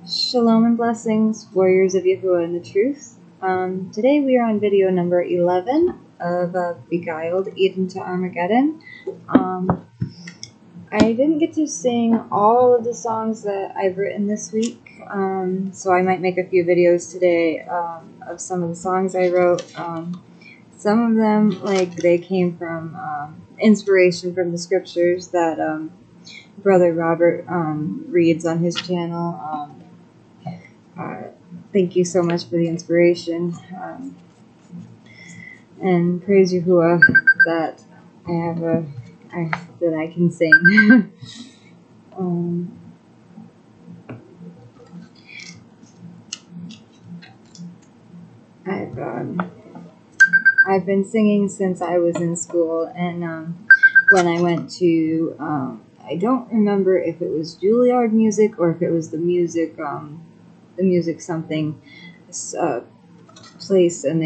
Shalom and blessings, warriors of Yahuah and the truth. Today we are on video number 11 of Beguiled, Eden to Armageddon. I didn't get to sing all of the songs that I've written this week, so I might make a few videos today of some of the songs I wrote. Some of them, they came from inspiration from the scriptures that Brother Robert reads on his channel. Thank you so much for the inspiration, and praise Yahuah that that I can sing. I've been singing since I was in school, and when I went to I don't remember if it was Juilliard music or if it was the music something place, and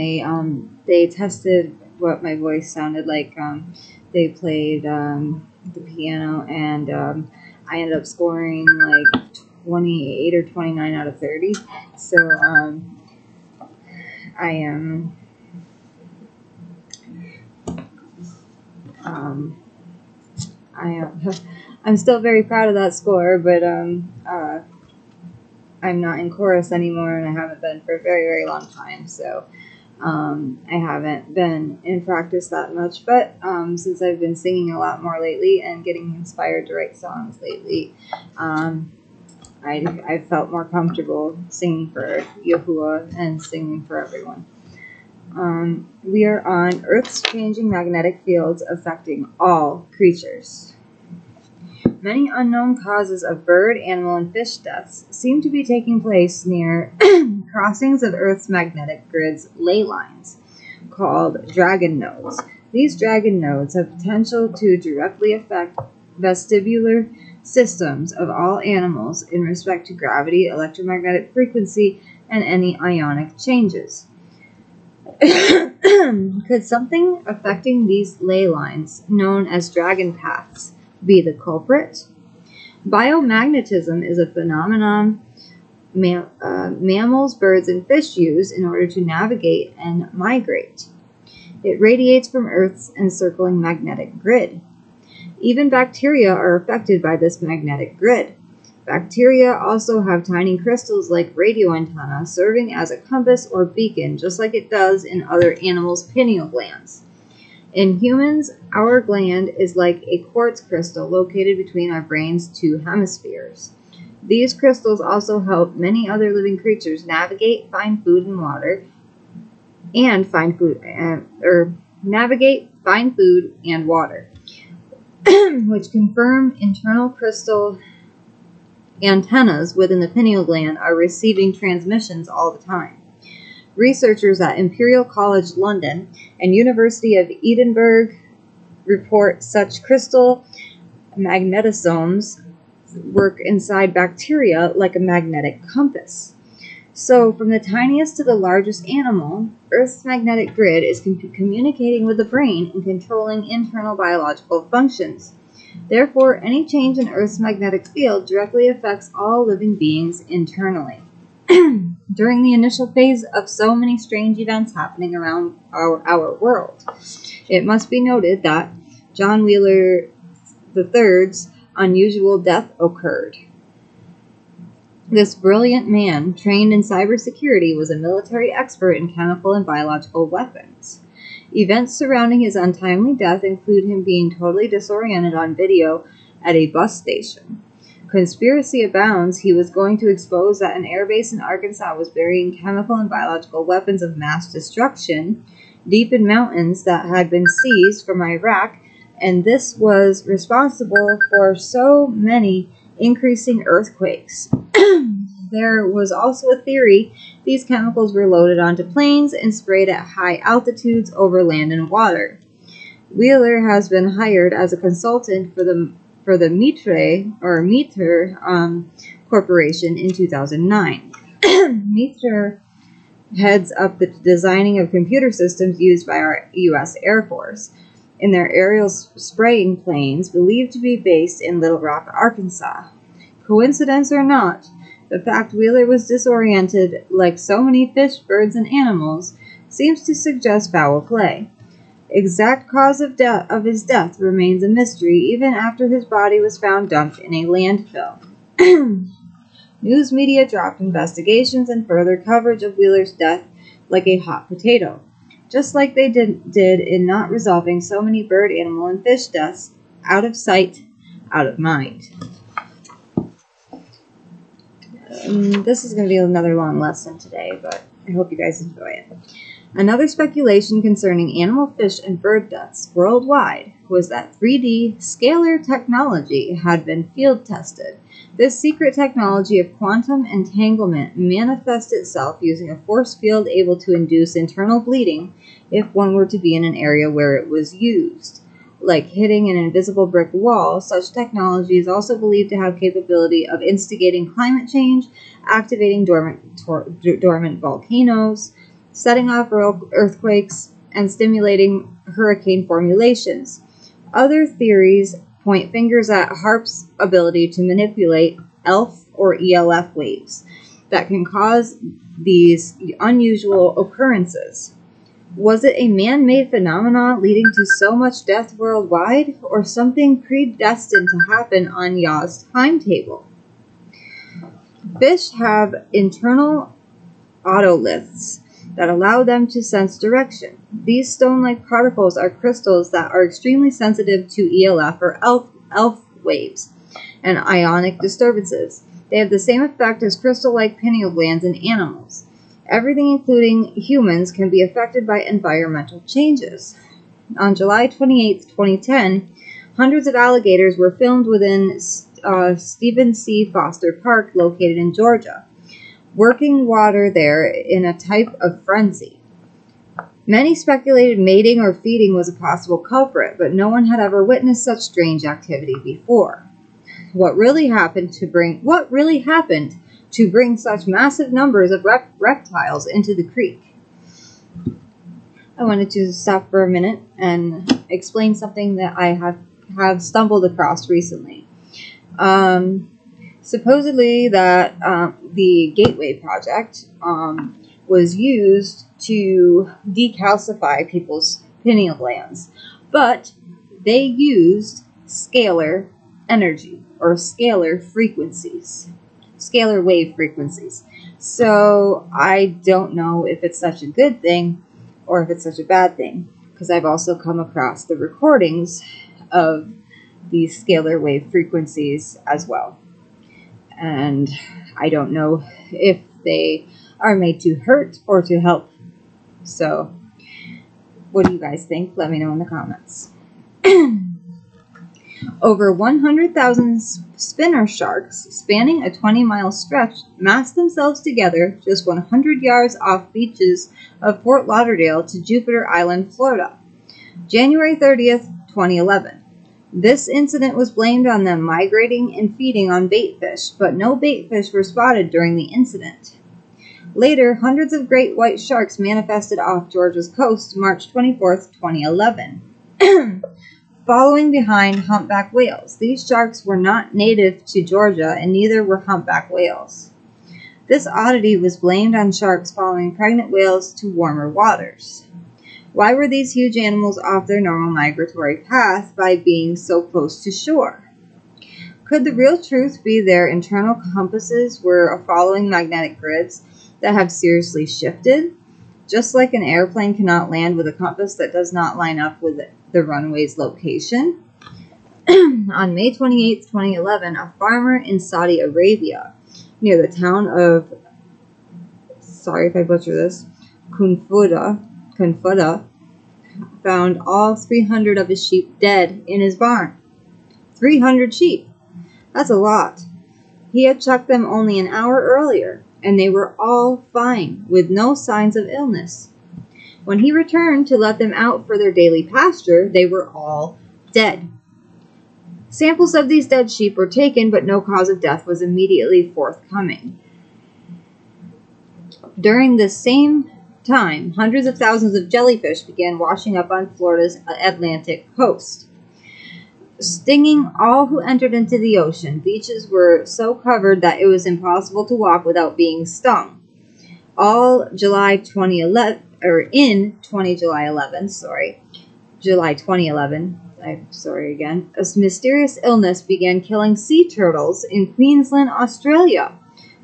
they tested what my voice sounded like. They played the piano, and I ended up scoring like 28 or 29 out of 30. So I'm still very proud of that score, but I'm not in chorus anymore, and I haven't been for a very, very long time, so I haven't been in practice that much. But since I've been singing a lot more lately and getting inspired to write songs lately, I felt more comfortable singing for Yahuah and singing for everyone. We are on Earth's changing magnetic fields affecting all creatures. Many unknown causes of bird, animal, and fish deaths seem to be taking place near crossings of Earth's magnetic grid's ley lines, called dragon nodes. These dragon nodes have potential to directly affect vestibular systems of all animals in respect to gravity, electromagnetic frequency, and any ionic changes. Could something affecting these ley lines, known as dragon paths, be the culprit? Biomagnetism is a phenomenon mammals, birds, and fish use in order to navigate and migrate. It radiates from Earth's encircling magnetic grid. Even bacteria are affected by this magnetic grid. Bacteria also have tiny crystals like radio antennae, serving as a compass or beacon, just like it does in other animals' pineal glands. In humans, our gland is like a quartz crystal located between our brain's two hemispheres. These crystals also help many other living creatures navigate, find food and water, which confirm internal crystal antennas within the pineal gland are receiving transmissions all the time. Researchers at Imperial College London and University of Edinburgh report such crystal magnetosomes work inside bacteria like a magnetic compass. So, from the tiniest to the largest animal, Earth's magnetic grid is communicating with the brain and controlling internal biological functions. Therefore, any change in Earth's magnetic field directly affects all living beings internally. During the initial phase of so many strange events happening around our world, it must be noted that John Wheeler III's unusual death occurred. This brilliant man, trained in cybersecurity, was a military expert in chemical and biological weapons. Events surrounding his untimely death include him being totally disoriented on video at a bus station. Conspiracy abounds. He was going to expose that an airbase in Arkansas was burying chemical and biological weapons of mass destruction deep in mountains that had been seized from Iraq, and this was responsible for so many increasing earthquakes. There was also a theory these chemicals were loaded onto planes and sprayed at high altitudes over land and water. Wheeler has been hired as a consultant for the Mitre Corporation in 2009. Mitre heads up the designing of computer systems used by our U.S. Air Force in their aerial spraying planes believed to be based in Little Rock, Arkansas. Coincidence or not, The fact Wheeler was disoriented, like so many fish, birds, and animals, seems to suggest foul play. Exact cause of his death remains a mystery even after his body was found dumped in a landfill. News media dropped investigations and further coverage of Wheeler's death like a hot potato, just like they did in not resolving so many bird, animal, and fish deaths. Out of sight, out of mind. This is going to be another long lesson today, but I hope you guys enjoy it. Another speculation concerning animal, fish, and bird deaths worldwide was that 3D scalar technology had been field tested. This secret technology of quantum entanglement manifests itself using a force field able to induce internal bleeding if one were to be in an area where it was used. Like hitting an invisible brick wall, such technology is also believed to have capability of instigating climate change, activating dormant volcanoes, setting off earthquakes, and stimulating hurricane formulations. Other theories point fingers at HAARP's ability to manipulate ELF or ELF waves that can cause these unusual occurrences. Was it a man-made phenomenon leading to so much death worldwide, or something predestined to happen on Yah's timetable? Fish have internal otoliths that allow them to sense direction. These stone-like particles are crystals that are extremely sensitive to ELF or ELF waves and ionic disturbances. They have the same effect as crystal-like pineal glands in animals. Everything, including humans, can be affected by environmental changes. On July 28, 2010, hundreds of alligators were filmed within Stephen C. Foster Park, located in Georgia, working water there in a type of frenzy. Many speculated mating or feeding was a possible culprit, but no one had ever witnessed such strange activity before. What really happened to bring such massive numbers of reptiles into the creek? I wanted to stop for a minute and explain something that I have stumbled across recently. Supposedly that the Gateway Project was used to decalcify people's pineal glands, but they used scalar energy or scalar frequencies. Scalar wave frequencies. So I don't know if it's such a good thing or if it's such a bad thing, because I've also come across the recordings of these scalar wave frequencies as well. And I don't know if they are made to hurt or to help. So what do you guys think? Let me know in the comments. Over 100,000 spinner sharks spanning a 20-mile stretch massed themselves together just 100 yards off beaches of Fort Lauderdale to Jupiter Island, Florida, January 30th, 2011. This incident was blamed on them migrating and feeding on bait fish, but no bait fish were spotted during the incident. Later, hundreds of great white sharks manifested off Georgia's coast March 24th, 2011. Following behind humpback whales. These sharks were not native to Georgia, and neither were humpback whales. This oddity was blamed on sharks following pregnant whales to warmer waters. Why were these huge animals off their normal migratory path by being so close to shore? Could the real truth be their internal compasses were following magnetic grids that have seriously shifted? Just like an airplane cannot land with a compass that does not line up with the runway's location. On May 28, 2011, a farmer in Saudi Arabia, near the town of, sorry if I butcher this, Kunfuda, found all 300 of his sheep dead in his barn. 300 sheep. That's a lot. He had checked them only an hour earlier, and they were all fine, with no signs of illness. When he returned to let them out for their daily pasture, they were all dead. Samples of these dead sheep were taken, but no cause of death was immediately forthcoming. During the same time, hundreds of thousands of jellyfish began washing up on Florida's Atlantic coast. stinging all who entered into the ocean. Beaches were so covered that it was impossible to walk without being stung. July 2011, a mysterious illness began killing sea turtles in Queensland, Australia.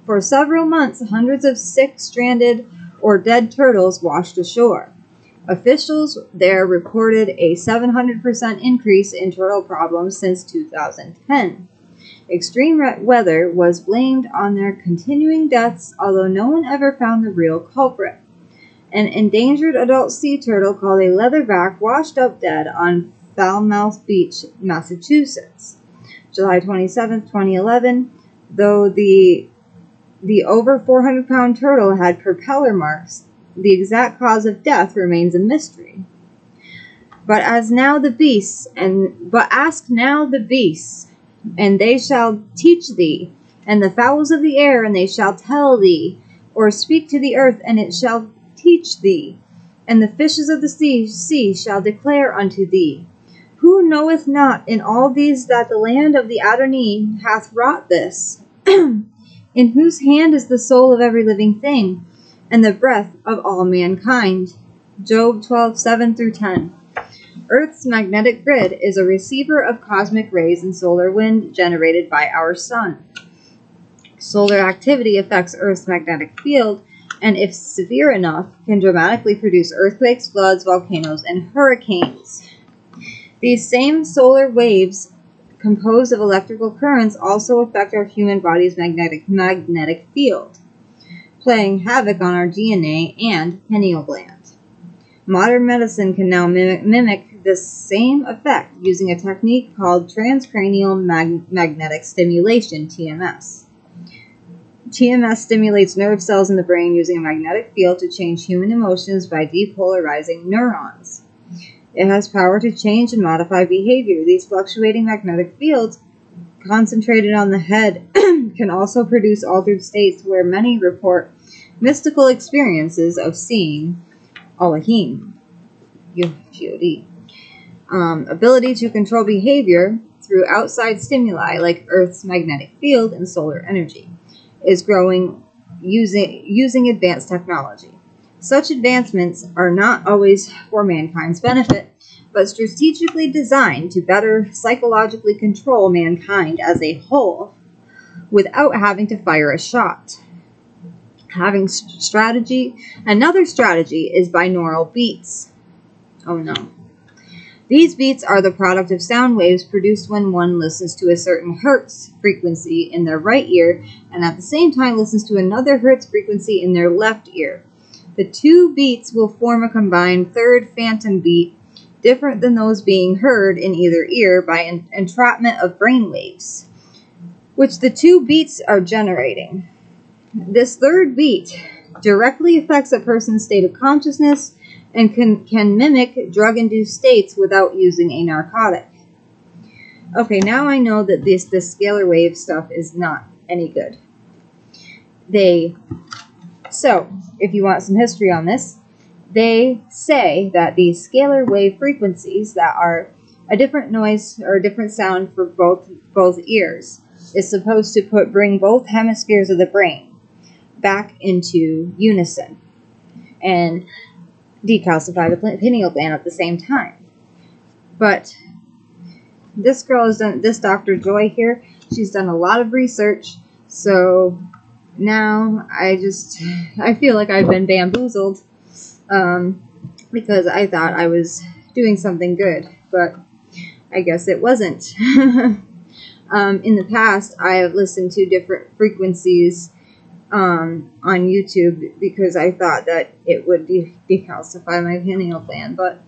For several months, hundreds of sick, stranded, or dead turtles washed ashore. Officials there reported a 700% increase in turtle problems since 2010. Extreme weather was blamed on their continuing deaths, although no one ever found the real culprit. An endangered adult sea turtle called a leatherback washed up dead on Falmouth Beach, Massachusetts. July 27, 2011, though the over 400-pound turtle had propeller marks, the exact cause of death remains a mystery. But ask now the beasts, and they shall teach thee, and the fowls of the air, and they shall tell thee, or speak to the earth, and it shall teach thee, and the fishes of the sea shall declare unto thee. Who knoweth not in all these that the land of the Adonai hath wrought this, in whose hand is the soul of every living thing, and the breath of all mankind? Job 12:7-10. Earth's magnetic grid is a receiver of cosmic rays and solar wind generated by our sun. Solar activity affects Earth's magnetic field, and if severe enough, can dramatically produce earthquakes, floods, volcanoes, and hurricanes. These same solar waves, composed of electrical currents, also affect our human body's magnetic field, playing havoc on our DNA and pineal gland. Modern medicine can now mimic this same effect using a technique called transcranial magnetic stimulation, TMS. TMS stimulates nerve cells in the brain using a magnetic field to change human emotions by depolarizing neurons. It has power to change and modify behavior. These fluctuating magnetic fields, concentrated on the head, can also produce altered states where many report mystical experiences of seeing Elohim, Yod, ability to control behavior through outside stimuli like Earth's magnetic field and solar energy, is growing using advanced technology. Such advancements are not always for mankind's benefit, but strategically designed to better psychologically control mankind as a whole without having to fire a shot. Another strategy is binaural beats. Oh no. These beats are the product of sound waves produced when one listens to a certain hertz frequency in their right ear and at the same time listens to another hertz frequency in their left ear. The two beats will form a combined third phantom beat, different than those being heard in either ear by entrapment of brain waves, which the two beats are generating. This third beat directly affects a person's state of consciousness and can mimic drug-induced states without using a narcotic. Okay, now I know that this scalar wave stuff is not any good. So, if you want some history on this, they say that these scalar wave frequencies that are a different noise or a different sound for both ears is supposed to bring both hemispheres of the brain back into unison and decalcify the pineal gland at the same time. But this Dr. Joy here, she's done a lot of research, so now I feel like I've been bamboozled because I thought I was doing something good, but I guess it wasn't. In the past, I have listened to different frequencies on YouTube because I thought that it would decalcify my pineal gland, but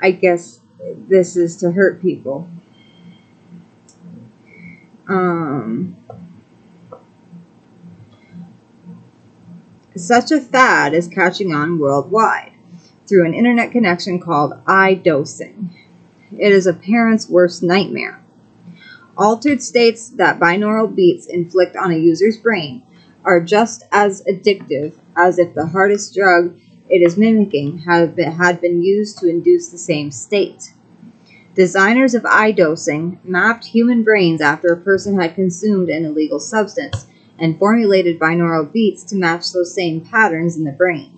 I guess this is to hurt people. Such a fad is catching on worldwide through an internet connection called IDosing. It is a parent's worst nightmare. Altered states that binaural beats inflict on a user's brain are just as addictive as if the hardest drug it is mimicking had been used to induce the same state. Designers of iDosing mapped human brains after a person had consumed an illegal substance and formulated binaural beats to match those same patterns in the brain.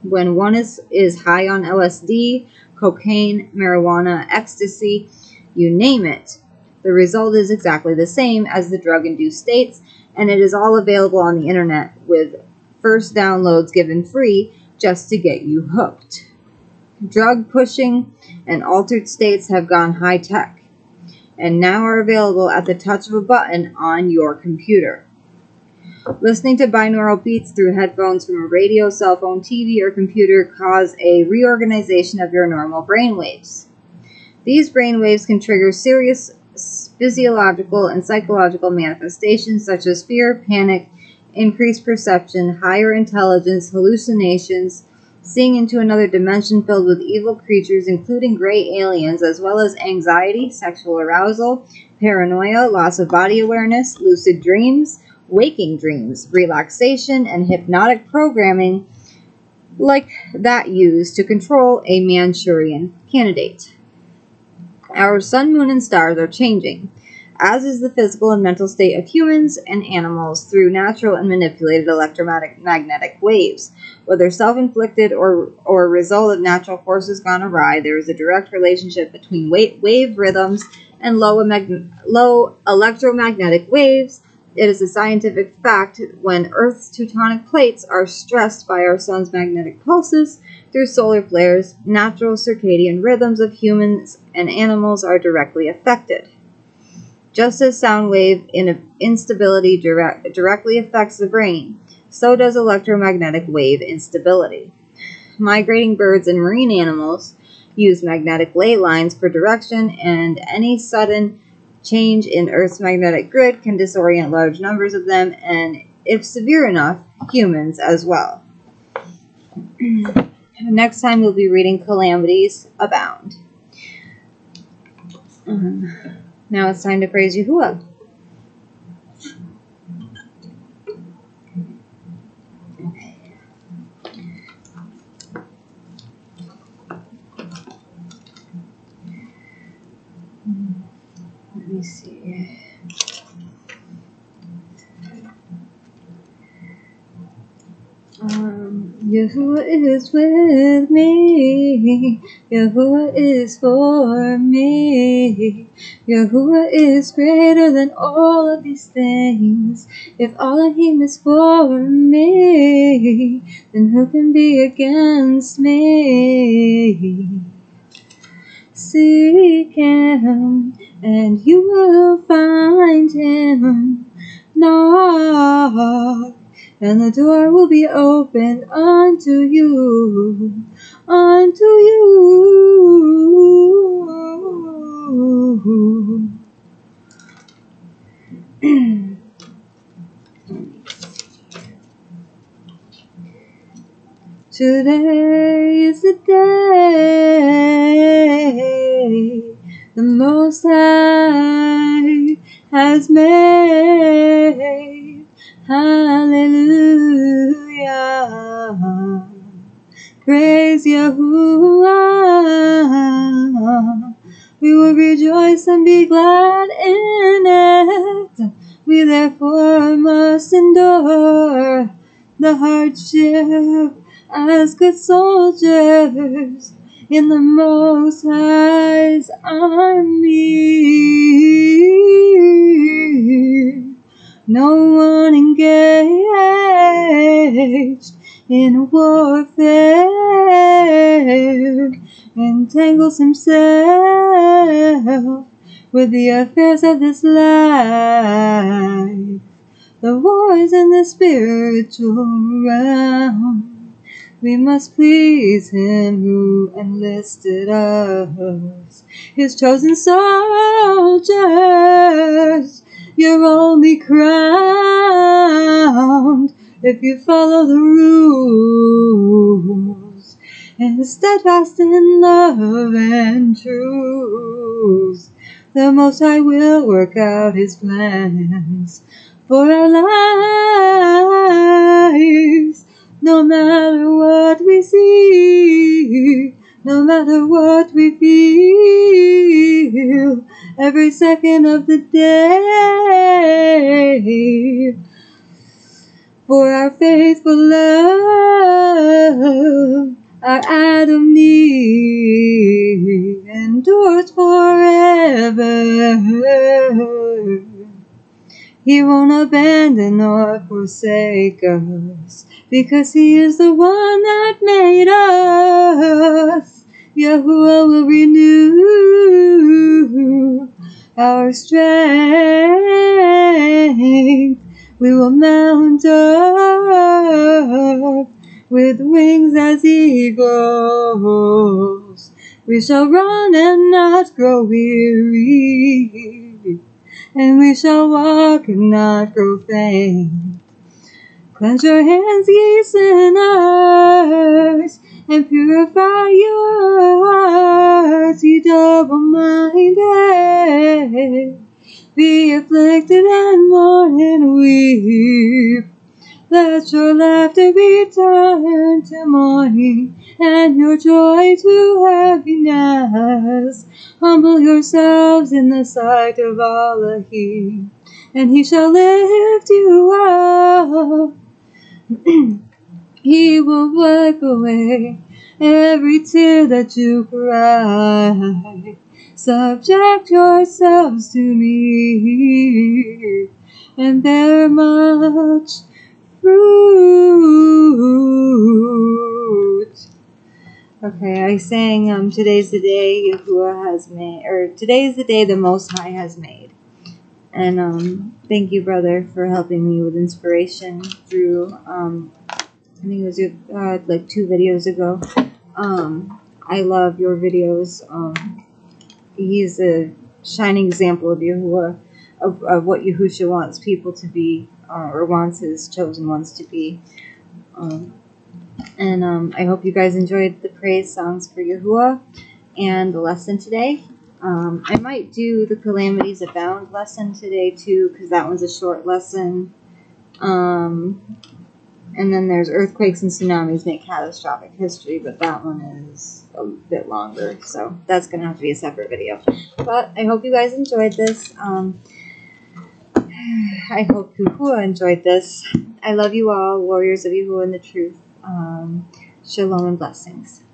When one is high on LSD, cocaine, marijuana, ecstasy, you name it, the result is exactly the same as the drug-induced states, and it is all available on the internet with first downloads given free just to get you hooked. Drug pushing and altered states have gone high-tech, and now are available at the touch of a button on your computer. Listening to binaural beats through headphones from a radio, cell phone, TV, or computer cause a reorganization of your normal brainwaves. These brainwaves can trigger serious physiological and psychological manifestations such as fear, panic, increased perception, higher intelligence, hallucinations, seeing into another dimension filled with evil creatures, including gray aliens, as well as anxiety, sexual arousal, paranoia, loss of body awareness, lucid dreams, waking dreams, relaxation, and hypnotic programming like that used to control a Manchurian candidate. Our sun, moon, and stars are changing, as is the physical and mental state of humans and animals through natural and manipulated electromagnetic waves. Whether self-inflicted or a result of natural forces gone awry, there is a direct relationship between wave rhythms and low electromagnetic waves. It is a scientific fact when Earth's tectonic plates are stressed by our sun's magnetic pulses through solar flares, natural circadian rhythms of humans and animals are directly affected. Just as sound wave instability directly affects the brain, so does electromagnetic wave instability. Migrating birds and marine animals use magnetic ley lines for direction, and any sudden change in Earth's magnetic grid can disorient large numbers of them, and, if severe enough, humans as well. Next time we'll be reading Calamities Abound. Now it's time to praise Yahuah. Let me see. Yahuah is with me. Yahuah is for me. Yahuah is greater than all of these things. If Elohim is for me, then who can be against me? Seek him, and you will find him. Knock, and the door will be opened unto you, unto you. Today is the day the Most High has made. Hallelujah. Praise Yahuah. We will rejoice and be glad in it. We therefore must endure the hardship as good soldiers in the Most High's army. No one engaged in warfare entangles himself with the affairs of this life. The war is in the spiritual realm. We must please him who enlisted us, his chosen soldiers. You're only crowned if you follow the rules, and steadfast in love and truth. The Most High will work out his plans for our lives. No matter what we see, no matter what we feel, every second of the day. For our faithful love, our Adam need endures forever. He won't abandon or forsake us, because He is the one that made us. Yahuah will renew our strength. We will mount up with wings as eagles. We shall run and not grow weary, and we shall walk and not grow faint. Cleanse your hands, ye sinners, and purify your hearts, ye double-minded. Be afflicted and mourn and weep. Let your laughter be turned to mourning, and your joy to heaviness. Humble yourselves in the sight of Elohim, and He shall lift you up. He will wipe away every tear that you cry. Subject yourselves to me, and bear much fruit. Okay, I sang today's the day Yahuah has made, or today's the day the Most High has made. And thank you, brother, for helping me with inspiration through I think it was like 2 videos ago. I love your videos. He's a shining example of Yahuah, of what Yahushua wants people to be, or wants his chosen ones to be. I hope you guys enjoyed the praise songs for Yahuah and the lesson today. I might do the Calamities Abound lesson today too, because that one's a short lesson. And then there's Earthquakes and Tsunamis Make Catastrophic History, but that one is a bit longer, so that's going to have to be a separate video. But I hope you guys enjoyed this. I hope Yahuah enjoyed this. I love you all, warriors of Yahuah and the truth. Shalom and blessings.